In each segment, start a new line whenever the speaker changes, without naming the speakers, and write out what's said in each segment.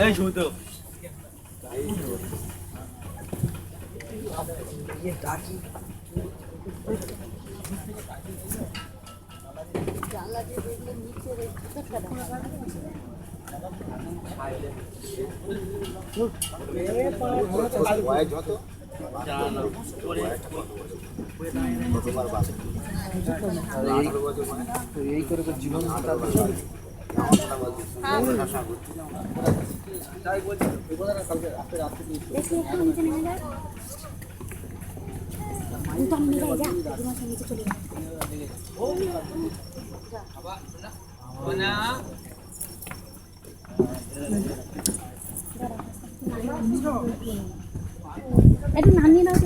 এই শুধু
এই করে জীবন
একটু নামিয়ে দাও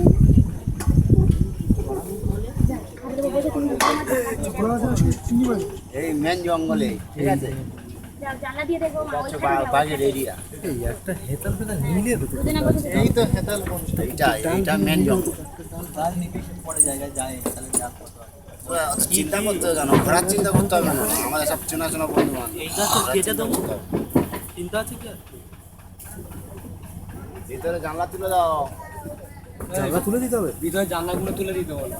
এই মেন জঙ্গলে ঠিক আছে
জানলা দিয়ে দেখো
বাগের এরিয়া
এই একটা হেতাল ফেতাল নিলে হতো
এই তো হেতাল এইটা মেন জঙ্গল চিন্তা করতে হবে কেন ঘোরার চিন্তা করতে হবে না আমাদের সব চেনা চেনা বন্ধু
চিন্তা আছে কি
ভিতরে জানলা তুলে দাও
জানলা তুলে দিতে হবে
ভিতরে জানলাগুলো তুলে দিতে বলো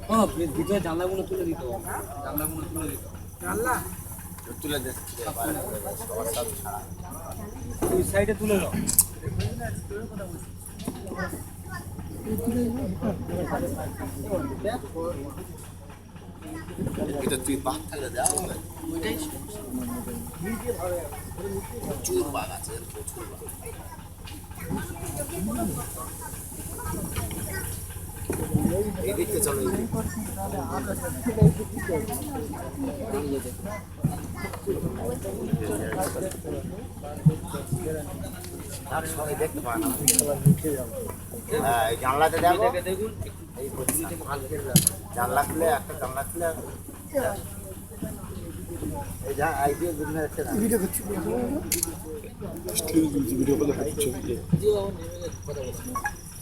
হ্যাঁ ভিতরে জানলাগুলো তুলে দিতে বলো জানলাগুলো তুলে দিতে
তুলে দে
ওই সাইডে তুলে দাও
এটা তুই বাঘ থাকলে দাও ওইটাই প্রচুর বাঘ আছে প্রচুর বাঘ এই দিকতে চলো সবাই দেখতে পায় না হ্যাঁ এই জানলাতে দেখো
দেখুন
এই জানলা খুলে একটা জানলা খুলে এই যা আইডিয়া দুনিয়া হচ্ছে না ভিডিও করছি ভিডিও করে